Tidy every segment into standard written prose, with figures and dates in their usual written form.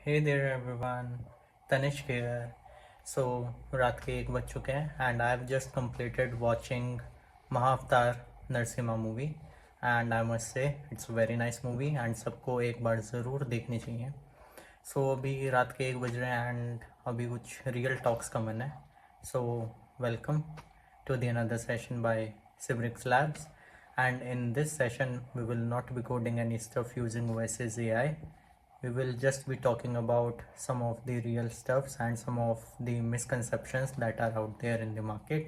Hey there everyone, Tanish here. So रात के 1 बज चुके हैं and I've just completed watching महाअवतार Narasimha movie and I must say it's a very nice movie and सबको एक बार ज़रूर देखनी चाहिए. So अभी रात के 1 बज रहे हैं and अभी कुछ real talks का मन है. So welcome to the another session by Cibrix Labs, and in this session we will not be coding any stuff using OS's AI. We will just be talking about some of the real stuffs and some of the misconceptions that are out there in the market.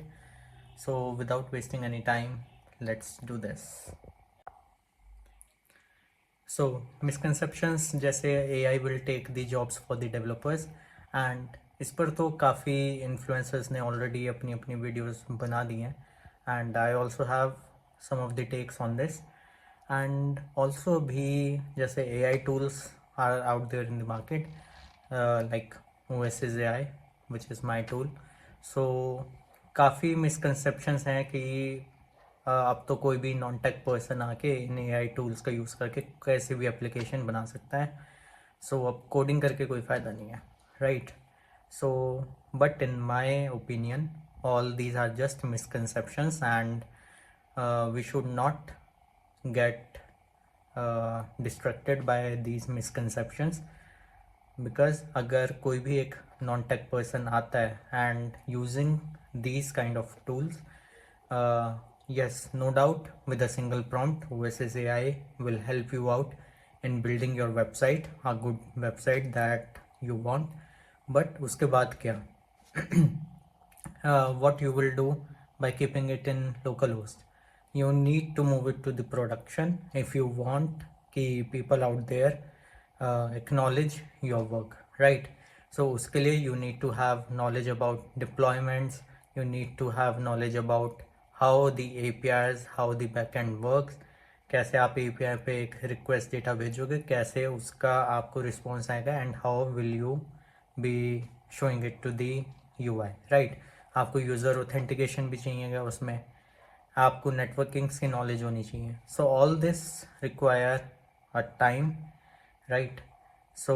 So without wasting any time, let's do this. So misconceptions जैसे AI will take the jobs for the developers, and इस पर तो काफ़ी influencers ने already अपनी अपनी videos बना दी हैं, and I also have some of the takes on this. And also भी जैसे AI tools are out there in the market, like OS's AI, which is my tool. So काफ़ी misconceptions हैं कि अब तो कोई भी नॉन टेक पर्सन आके इन AI टूल्स का यूज़ करके कैसे भी एप्लीकेशन बना सकता है. सो अब कोडिंग करके कोई फ़ायदा नहीं है, right? So but in my opinion all these are just misconceptions, and we should not get distracted by these misconceptions, because अगर कोई भी एक नॉन टेक पर्सन आता है and using these kind of tools, yes, no doubt, with a single prompt OSS AI will help you out in building your website, a good website that you want. But उसके बाद क्या? What you will do by keeping it in localhost? You need to move it to the production if you want कि people out there acknowledge your work, right? So उसके लिए you need to have knowledge about deployments, you need to have knowledge about how the APIs, how the backend works, कैसे आप API पे एक request data भेजोगे, कैसे उसका आपको response आएगा, and how will you be showing it to the UI, right? आपको यूज़र ऑथेंटिकेशन भी चाहिएगा उसमें, आपको नेटवर्किंग्स की नॉलेज होनी चाहिए. So all this require a time, right? So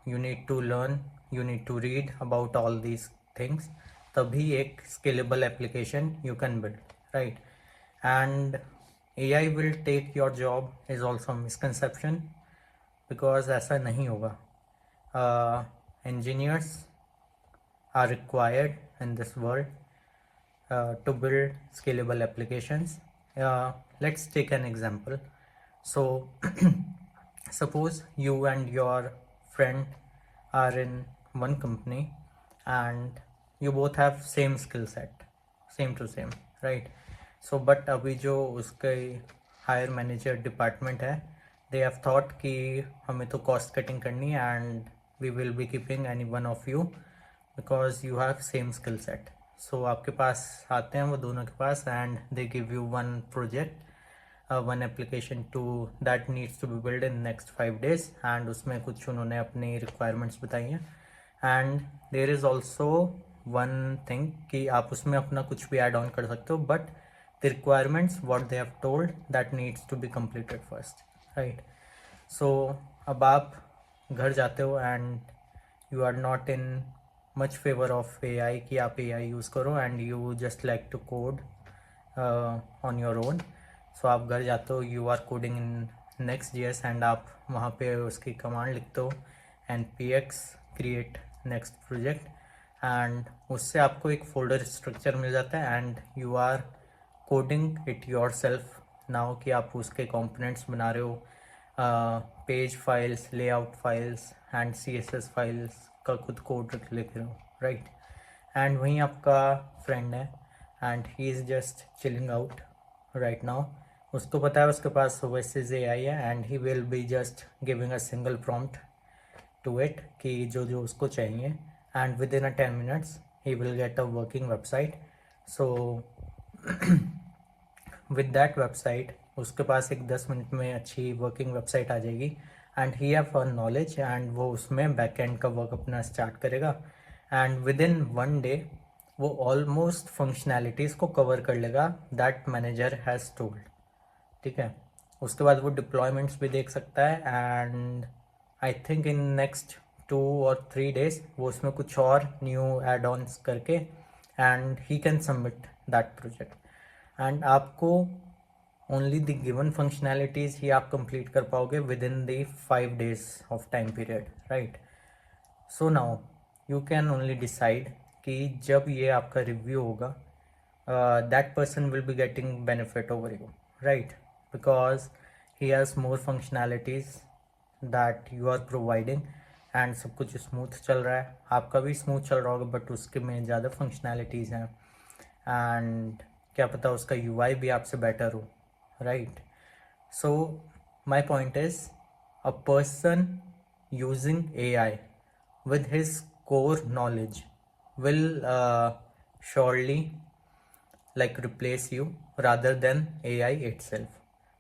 you need to learn, you need to read about all these things, तभी एक scalable application you can build, right? And AI will take your job is also misconception, because ऐसा नहीं होगा. Engineers are required in this world to build scalable applications. Let's take an example. So suppose you and your friend are in one company and you both have same skill set, same to same, right? So but अभी जो उसके higher manager department है, they have thought कि हमें तो cost cutting करनी है and we will be keeping any one of you because you have same skill set. So आपके पास आते हैं वो दोनों के पास and they give you one project, one application to that needs to be built in next 5 days, and उसमें कुछ उन्होंने अपनी requirements बताई हैं. And there is also one thing कि आप उसमें अपना कुछ भी add on कर सकते हो, but the requirements what they have told that needs to be completed first, right? So अब आप घर जाते हो and you are not in much favor of AI कि आप AI यूज़ करो and you just like to code on your own. So आप घर जाते हो, you are coding in Next.js and आप वहाँ पे उसकी कमांड लिखते हो npx create next project, and उससे आपको एक फोल्डर स्ट्रक्चर मिल जाता है and you are coding it yourself now कि आप उसके components बना रहे हो, page files, layout files and CSS files का खुद कोड लिख रहे हो, राइट? एंड वहीं आपका फ्रेंड है and he is just chilling out right now. उसको पता है उसके पास OS's AI है and he will be just giving a single prompt to it कि जो जो उसको चाहिए, and within a 10 minutes he will get a working website. So with that website उसके पास एक 10 मिनट में अच्छी वर्किंग वेबसाइट आ जाएगी and he have a knowledge, and वो उसमें बैक एंड का वर्क अपना स्टार्ट करेगा एंड विद इन 1 day वो ऑलमोस्ट फंक्शनैलिटीज़ को कवर कर लेगा दैट मैनेजर हैज़ टोल्ड, ठीक है? उसके बाद वो डिप्लॉयमेंट्स भी देख सकता है and I think in next 2 or 3 days वो उसमें कुछ और न्यू एड ऑन्स करके and he can submit that project, and आपको ओनली द गिवन फंक्शनैलिटीज़ ही आप कंप्लीट कर पाओगे with in the 5 days of time period, right. So now you can only decide कि जब ये आपका रिव्यू होगा that person will be getting benefit over you, right? Because he has more functionalities that you are providing and सब कुछ smooth चल रहा है, आपका भी स्मूथ चल रहा होगा, बट उसके में ज़्यादा फंक्शनैलिटीज़ हैं एंड क्या पता उसका UI भी आपसे बेटर हो, right. So my point is a person using AI with his core knowledge will surely like replace you rather than AI itself.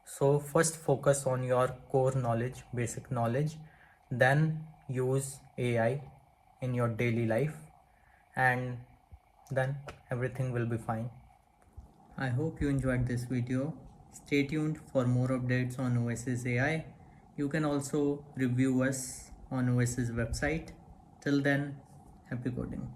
So first focus on your core knowledge, basic knowledge, then use AI in your daily life, and then everything will be fine. I hope you enjoyed this video. Stay tuned for more updates on Oasis AI. You can also review us on Oasis website. Till then, happy coding.